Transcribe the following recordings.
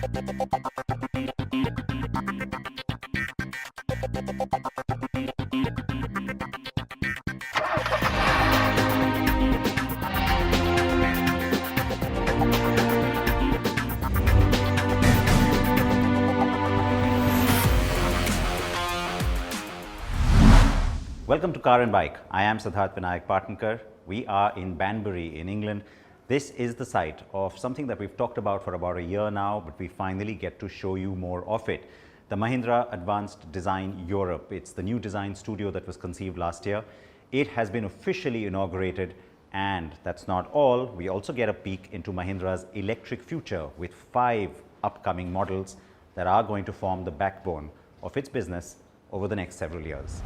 Welcome to Car and Bike. I am Siddharth Vinayak Partnkar. We are in Banbury in England. This is the site of something that we've talked about for about a year now, but we finally get to show you more of it. The Mahindra Advanced Design Europe. It's the new design studio that was conceived last year. It has been officially inaugurated, and that's not all. We also get a peek into Mahindra's electric future with 5 upcoming models that are going to form the backbone of its business over the next several years.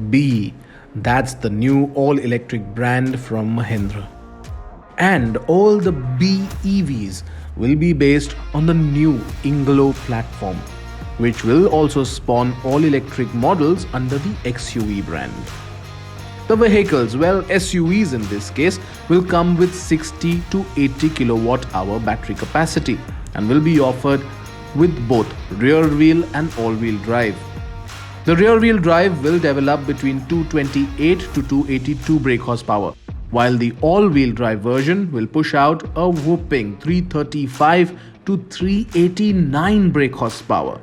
B, that's the new all-electric brand from Mahindra. And all the B EVs will be based on the new INGLO platform, which will also spawn all-electric models under the XUV brand. The vehicles, well SUVs in this case, will come with 60 to 80 kilowatt-hour battery capacity and will be offered with both rear-wheel and all-wheel drive. The rear-wheel drive will develop between 228 to 282 brake horsepower, while the all-wheel drive version will push out a whopping 335 to 389 brake horsepower.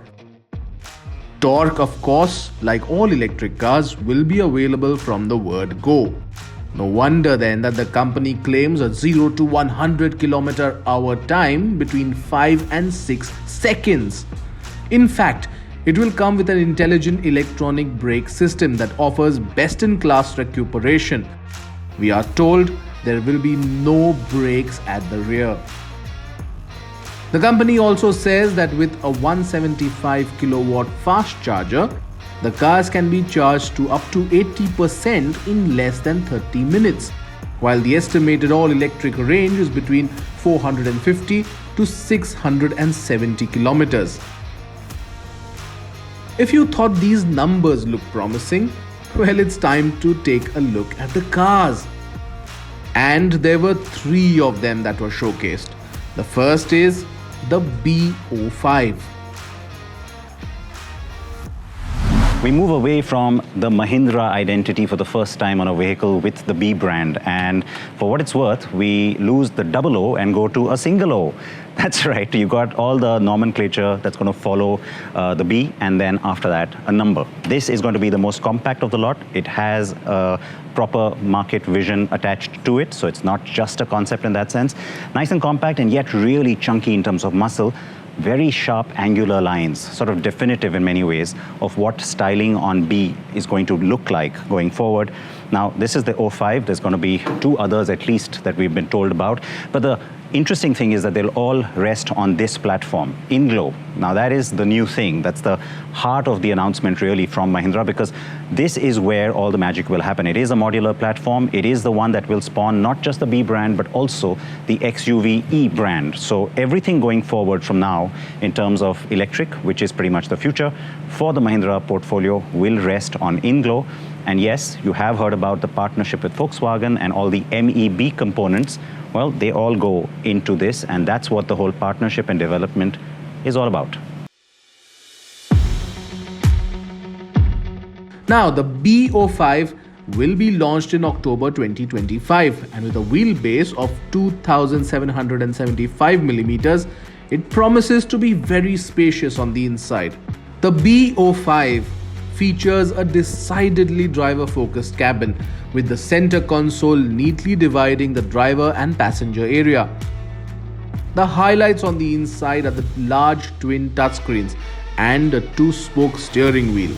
Torque, of course, like all electric cars, will be available from the word go. No wonder then that the company claims a 0 to 100 km/h time between 5 and 6 seconds. In fact, it will come with an intelligent electronic brake system that offers best-in-class recuperation. We are told there will be no brakes at the rear. The company also says that with a 175 kilowatt fast charger, the cars can be charged to up to 80% in less than 30 minutes, while the estimated all-electric range is between 450 to 670 kilometers. If you thought these numbers look promising, well, it's time to take a look at the cars. And there were 3 of them that were showcased. The first is the B05. We move away from the Mahindra identity for the first time on a vehicle with the B brand, and for what it's worth, we lose the double O and go to a single O. That's right, you got all the nomenclature that's going to follow the B, and then after that, a number. This is going to be the most compact of the lot. It has a proper market vision attached to it, so it's not just a concept in that sense. Nice and compact, and yet really chunky in terms of muscle. Very sharp angular lines, sort of definitive in many ways of what styling on B is going to look like going forward. Now, this is the 05. There's going to be 2 others at least that we've been told about. But the interesting thing is that they'll all rest on this platform, INGLO. Now, that is the new thing. That's the heart of the announcement really from Mahindra, because this is where all the magic will happen. It is a modular platform. It is the one that will spawn not just the B brand, but also the XUV-E brand. So everything going forward from now in terms of electric, which is pretty much the future, for the Mahindra portfolio will rest on INGLO. And yes, you have heard about the partnership with Volkswagen and all the MEB components. Well, they all go into this, and that's what the whole partnership and development is all about. Now, the B05 will be launched in October 2025, and with a wheelbase of 2,775 millimeters, it promises to be very spacious on the inside. The B05 features a decidedly driver-focused cabin, with the center console neatly dividing the driver and passenger area. The highlights on the inside are the large twin touchscreens and a 2-spoke steering wheel.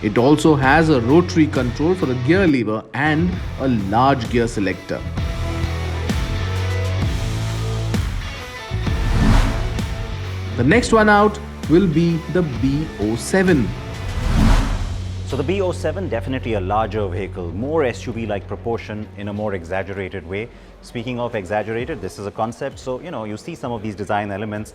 It also has a rotary control for the gear lever and a large gear selector. The next one out will be the B07. So the B07, definitely a larger vehicle, more SUV-like proportion in a more exaggerated way. Speaking of exaggerated, this is a concept, so you see some of these design elements,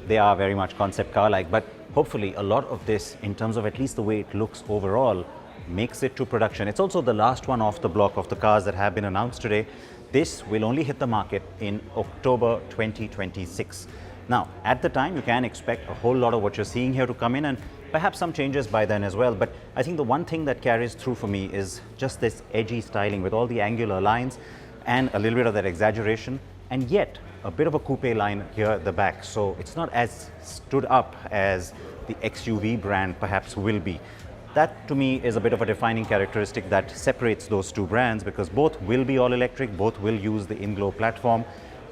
they are very much concept car-like, but hopefully a lot of this, in terms of at least the way it looks overall, makes it to production. It's also the last one off the block of the cars that have been announced today. This will only hit the market in October 2026. Now, at the time, you can expect a whole lot of what you're seeing here to come in, and perhaps some changes by then as well. But I think the one thing that carries through for me is just this edgy styling with all the angular lines and a little bit of that exaggeration, and yet a bit of a coupe line here at the back. So it's not as stood up as the XUV brand perhaps will be. That to me is a bit of a defining characteristic that separates those two brands, because both will be all electric, both will use the INGLO platform,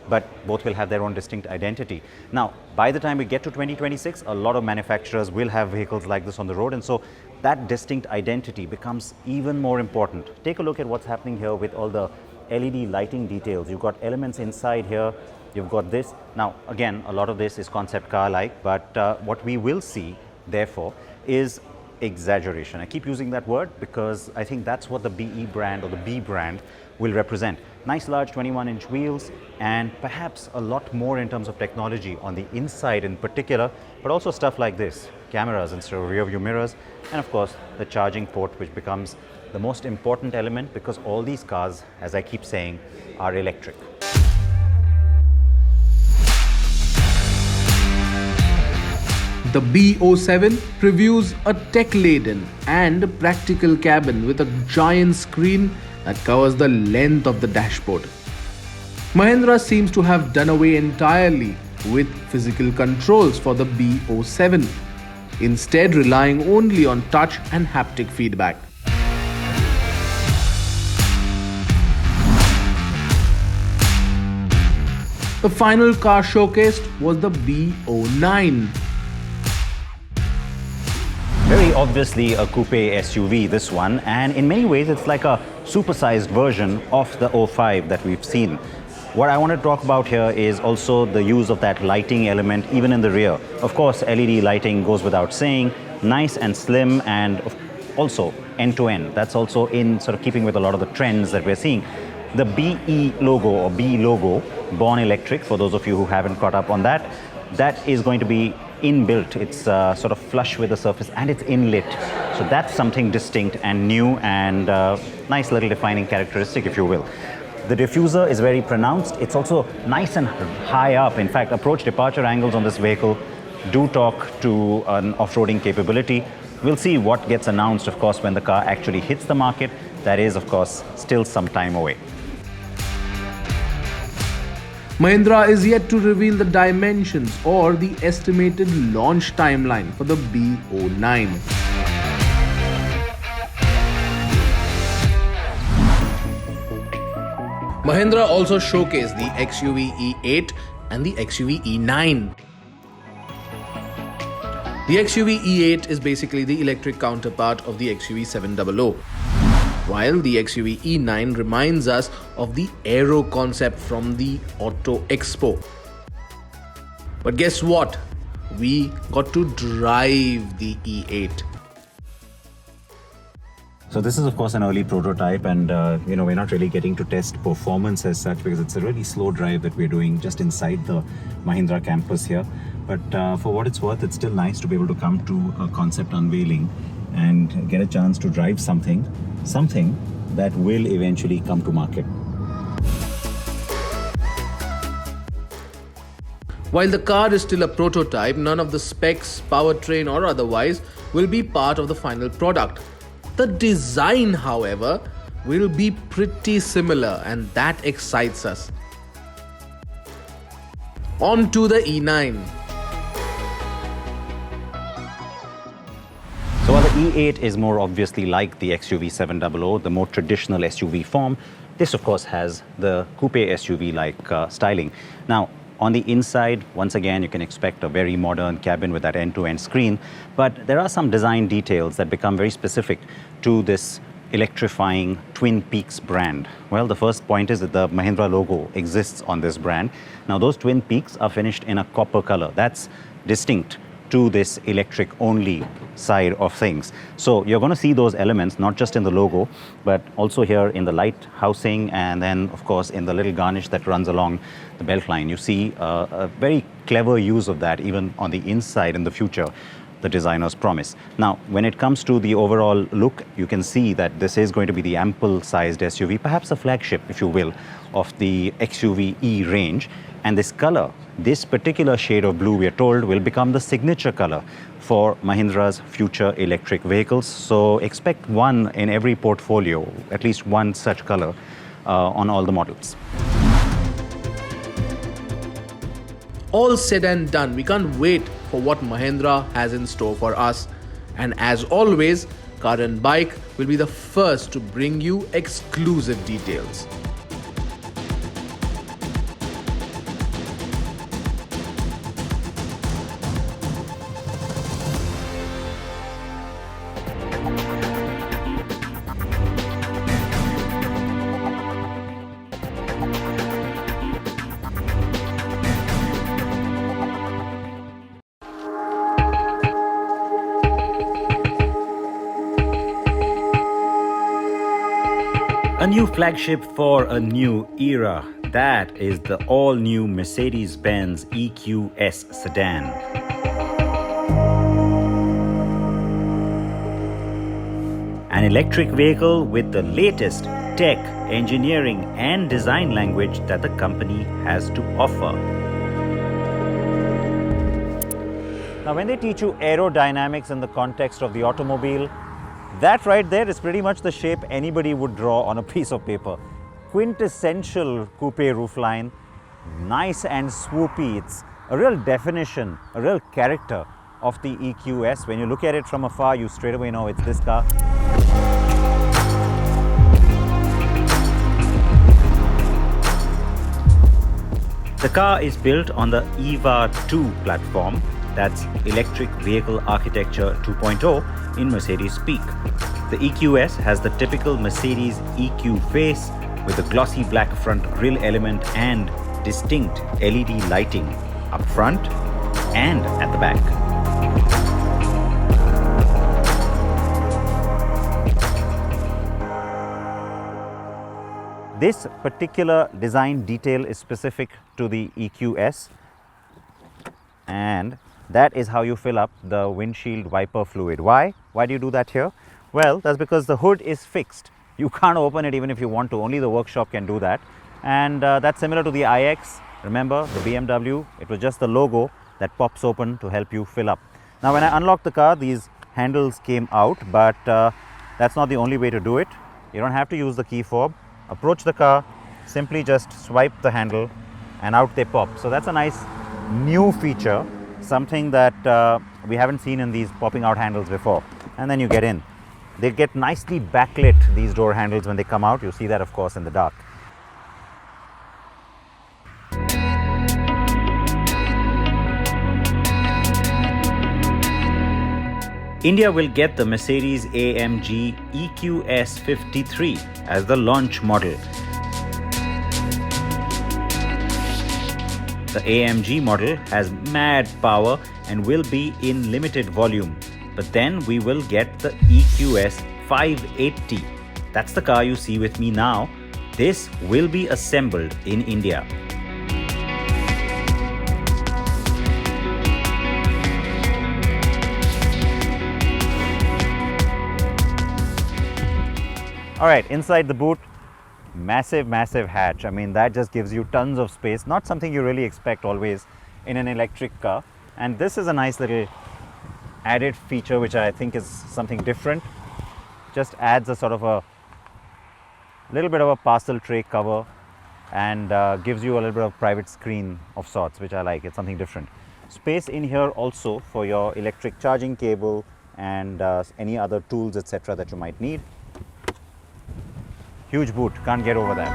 but both will have their own distinct identity. Now, by the time we get to 2026, a lot of manufacturers will have vehicles like this on the road, and so that distinct identity becomes even more important. Take a look at what's happening here with all the LED lighting details. You've got elements inside here, you've got this. Now, again, a lot of this is concept car-like, but what we will see, therefore, is exaggeration. I keep using that word because I think that's what the BE brand or the B brand will represent. Nice large 21-inch wheels, and perhaps a lot more in terms of technology on the inside in particular, but also stuff like this, cameras instead of rear view mirrors, and of course the charging port, which becomes the most important element because all these cars, as I keep saying, are electric. The B07 previews a tech-laden and practical cabin with a giant screen that covers the length of the dashboard. Mahindra seems to have done away entirely with physical controls for the B07, instead relying only on touch and haptic feedback. The final car showcased was the B09. Very obviously a coupe SUV, this one, and in many ways it's like a supersized version of the 05 that we've seen. What I want to talk about here is also the use of that lighting element even in the rear. Of course, LED lighting goes without saying, nice and slim, and also end-to-end. That's also in sort of keeping with a lot of the trends that we're seeing. The BE logo or B logo, Born Electric, for those of you who haven't caught up on that, that is going to be inbuilt. It's sort of flush with the surface and it's inlit. So that's something distinct and new and nice little defining characteristic, if you will. The diffuser is very pronounced. It's also nice and high up. In fact, approach departure angles on this vehicle do talk to an off-roading capability. We'll see what gets announced, of course, when the car actually hits the market. That is, of course, still some time away. Mahindra is yet to reveal the dimensions or the estimated launch timeline for the B09. Mahindra also showcased the XUV E8 and the XUV E9. The XUV E8 is basically the electric counterpart of the XUV 700. While the XUV E9 reminds us of the aero concept from the Auto Expo. But guess what? We got to drive the E8. So this is of course an early prototype, and we're not really getting to test performance as such because it's a really slow drive that we're doing just inside the Mahindra campus here. But for what it's worth, it's still nice to be able to come to a concept unveiling and get a chance to drive something that will eventually come to market. While the car is still a prototype, none of the specs, powertrain or otherwise, will be part of the final product. The design, however, will be pretty similar, and that excites us. On to the E9. So while the E8 is more obviously like the XUV 700, the more traditional SUV form, this of course has the coupe SUV-like styling. Now, on the inside, once again, you can expect a very modern cabin with that end-to-end screen, but there are some design details that become very specific to this electrifying Twin Peaks brand. Well, the first point is that the Mahindra logo exists on this brand. Now, those Twin Peaks are finished in a copper color. That's distinct to this electric-only side of things. So you're going to see those elements not just in the logo, but also here in the light housing, and then of course in the little garnish that runs along the belt line. You see a very clever use of that even on the inside in the future. the designer's promise. Now, when it comes to the overall look, you can see that this is going to be the ample-sized SUV, perhaps a flagship, if you will, of the XUV-E range. And this color, this particular shade of blue, we are told, will become the signature color for Mahindra's future electric vehicles. So expect one in every portfolio, at least one such color on all the models. All said and done, we can't wait for what Mahindra has in store for us. And as always, Car and Bike will be the first to bring you exclusive details. A new flagship for a new era. That is the all-new Mercedes-Benz EQS sedan. An electric vehicle with the latest tech, engineering and design language that the company has to offer. Now, when they teach you aerodynamics in the context of the automobile, that right there is pretty much the shape anybody would draw on a piece of paper. Quintessential coupe roofline, nice and swoopy. It's a real definition, a real character of the EQS. When you look at it from afar, you straight away know it's this car. The car is built on the EVA 2 platform. That's Electric Vehicle Architecture 2.0 in Mercedes speak. The EQS has the typical Mercedes EQ face with a glossy black front grille element and distinct LED lighting up front and at the back. This particular design detail is specific to the EQS, and that is how you fill up the windshield wiper fluid. Why? Why do you do that here? Well, that's because the hood is fixed. You can't open it even if you want to. Only the workshop can do that. And that's similar to the iX. Remember the BMW? It was just the logo that pops open to help you fill up. Now, when I unlocked the car, these handles came out, but that's not the only way to do it. You don't have to use the key fob. Approach the car, simply just swipe the handle and out they pop. So that's a nice new feature, something that we haven't seen in these popping out handles before. And then you get in. They get nicely backlit, these door handles, when they come out. You see that, of course, in the dark. India will get the Mercedes-AMG EQS 53 as the launch model. The AMG model has mad power and will be in limited volume. But then we will get the EQS 580. That's the car you see with me now. This will be assembled in India. All right, inside the boot, massive hatch. I mean, that just gives you tons of space. Not something you really expect always in an electric car. And this is a nice little added feature which I think is something different. Just adds a sort of a little bit of a parcel tray cover and gives you a little bit of private screen of sorts, which I like. It's something different. Space in here also for your electric charging cable and any other tools, etc. that you might need. Huge boot, can't get over that.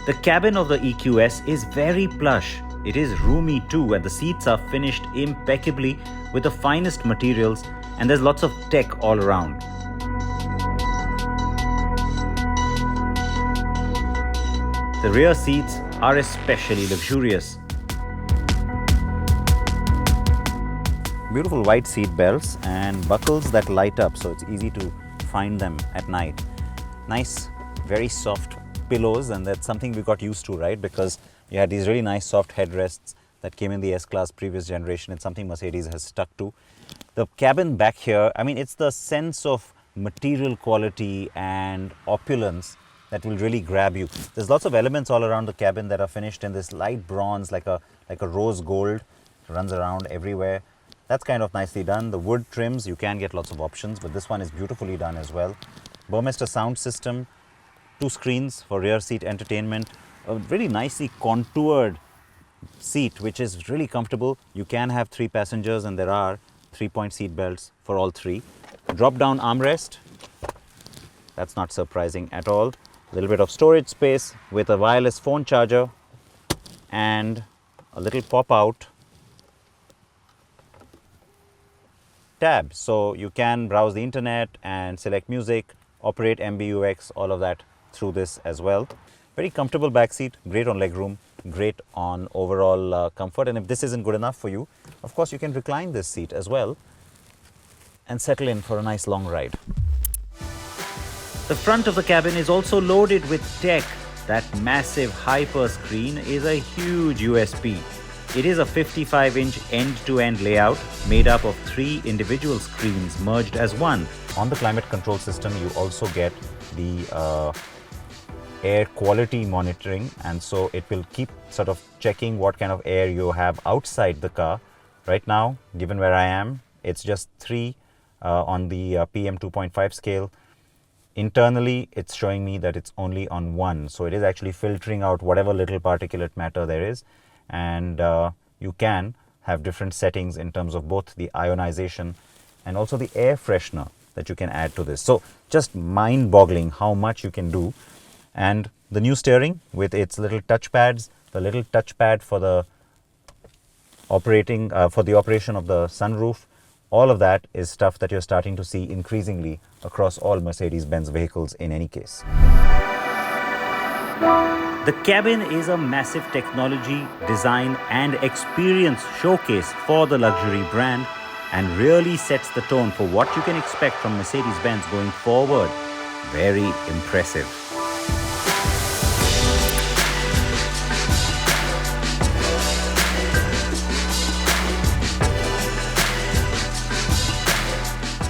The cabin of the EQS is very plush. It is roomy too, and the seats are finished impeccably with the finest materials, and there's lots of tech all around. The rear seats are especially luxurious. Beautiful white seat belts and buckles that light up, so it's easy to find them at night. Nice, very soft pillows, and that's something we got used to, right? Because you had these really nice soft headrests that came in the S-Class previous generation. It's something Mercedes has stuck to. The cabin back here, I mean, it's the sense of material quality and opulence that will really grab you. There's lots of elements all around the cabin that are finished in this light bronze, like a rose gold. It runs around everywhere. That's kind of nicely done. The wood trims, you can get lots of options, but this one is beautifully done as well. Burmester sound system, 2 screens for rear seat entertainment, a really nicely contoured seat, which is really comfortable. You can have 3 passengers, and there are 3-point seat belts for all 3. Drop down armrest, that's not surprising at all. A little bit of storage space with a wireless phone charger and a little pop-out tab. So you can browse the internet and select music, operate MBUX, all of that through this as well. Very comfortable back seat, great on legroom, great on overall comfort. And if this isn't good enough for you, of course you can recline this seat as well and settle in for a nice long ride. The front of the cabin is also loaded with tech. That massive hyper screen is a huge USP. It is a 55-inch end-to-end layout made up of 3 individual screens merged as one. On the climate control system, you also get the air quality monitoring, and so it will keep sort of checking what kind of air you have outside the car. Right now, given where I am, it's just 3 on the PM 2.5 scale. Internally, it's showing me that it's only on 1. So it is actually filtering out whatever little particulate matter there is. And you can have different settings in terms of both the ionization and also the air freshener that you can add to this. So just mind-boggling how much you can do. And the new steering with its little touchpads, the little touchpad for the operation of the sunroof, all of that is stuff that you're starting to see increasingly across all Mercedes-Benz vehicles in any case. The cabin is a massive technology, design and experience showcase for the luxury brand and really sets the tone for what you can expect from Mercedes-Benz going forward. Very impressive.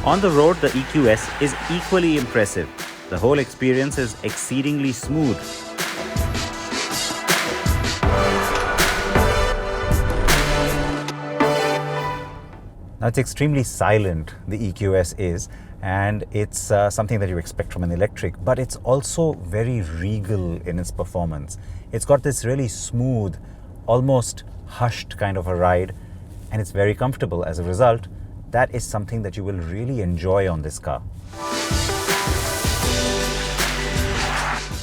On the road, the EQS is equally impressive. The whole experience is exceedingly smooth. Now, it's extremely silent, the EQS is, and it's something that you expect from an electric, but it's also very regal in its performance. It's got this really smooth, almost hushed kind of a ride, and it's very comfortable as a result. That is something that you will really enjoy on this car.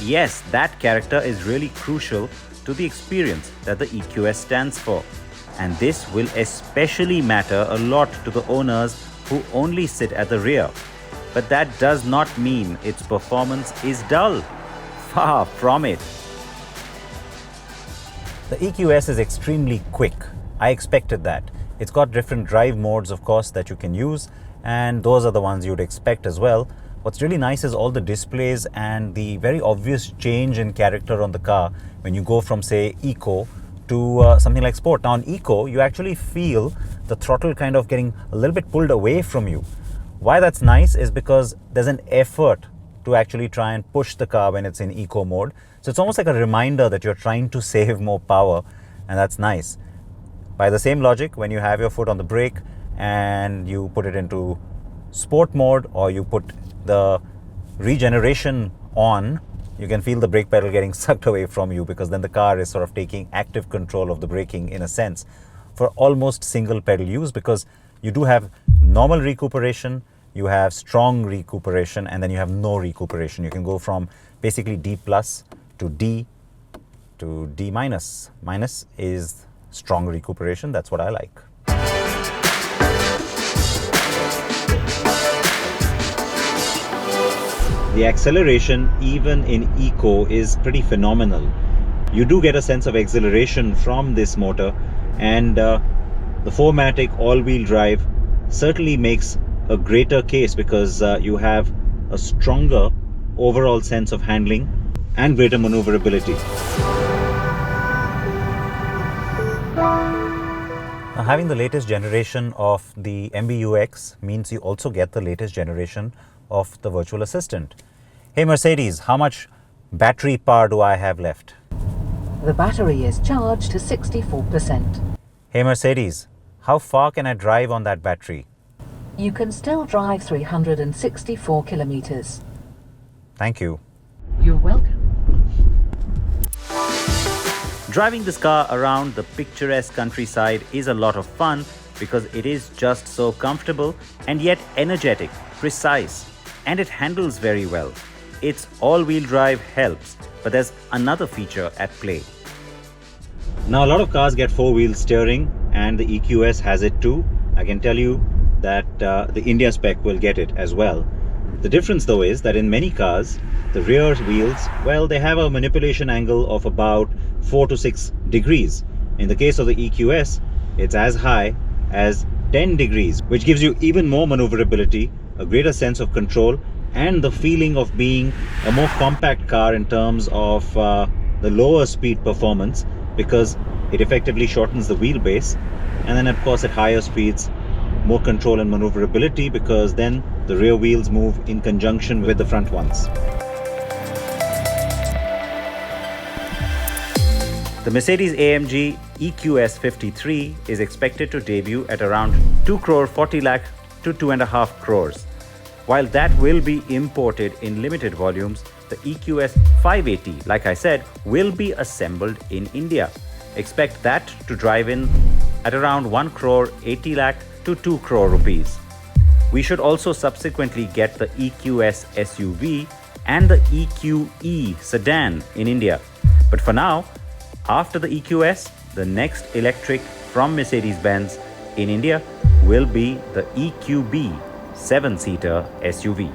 Yes, that character is really crucial to the experience that the EQS stands for. And this will especially matter a lot to the owners who only sit at the rear. But that does not mean its performance is dull. Far from it. The EQS is extremely quick. I expected that. It's got different drive modes, of course, that you can use, and those are the ones you'd expect as well. What's really nice is all the displays and the very obvious change in character on the car when you go from, say, Eco to something like Sport. Now, on Eco, you actually feel the throttle kind of getting a little bit pulled away from you. Why that's nice is because there's an effort to actually try and push the car when it's in Eco mode. So it's almost like a reminder that you're trying to save more power, and that's nice. By the same logic, when you have your foot on the brake and you put it into sport mode or you put the regeneration on, you can feel the brake pedal getting sucked away from you, because then the car is sort of taking active control of the braking in a sense for almost single pedal use, because you do have normal recuperation, you have strong recuperation, and then you have no recuperation. You can go from basically D plus to D to D minus. Minus is strong recuperation. That's what I like. The acceleration, even in Eco, is pretty phenomenal. You do get a sense of exhilaration from this motor, and the 4MATIC all-wheel drive certainly makes a greater case, because you have a stronger overall sense of handling. and greater maneuverability. Now, having the latest generation of the MBUX means you also get the latest generation of the virtual assistant. Hey Mercedes, how much battery power do I have left? The battery is charged to 64%. Hey Mercedes, how far can I drive on that battery? You can still drive 364 kilometers. Thank you. You're welcome. Driving this car around the picturesque countryside is a lot of fun because it is just so comfortable and yet energetic, precise, and it handles very well. Its all-wheel drive helps, but there's another feature at play. Now, a lot of cars get four-wheel steering and the EQS has it too. I can tell you that the India spec will get it as well. The difference though is that in many cars, the rear wheels, well, they have a manipulation angle of about 4 to 6 degrees. In the case of the EQS, it's as high as 10 degrees, which gives you even more maneuverability, a greater sense of control, and the feeling of being a more compact car in terms of the lower speed performance, because it effectively shortens the wheelbase. And then of course at higher speeds, more control and maneuverability, because then the rear wheels move in conjunction with the front ones. The Mercedes-AMG EQS 53 is expected to debut at around 2 crore 40 lakh to 2.5 crores. While that will be imported in limited volumes, the EQS 580, like I said, will be assembled in India. Expect that to drive in at around 1 crore 80 lakh to 2 crore rupees. We should also subsequently get the EQS SUV and the EQE sedan in India. But for now, after the EQS, the next electric from Mercedes-Benz in India will be the EQB 7-seater SUV.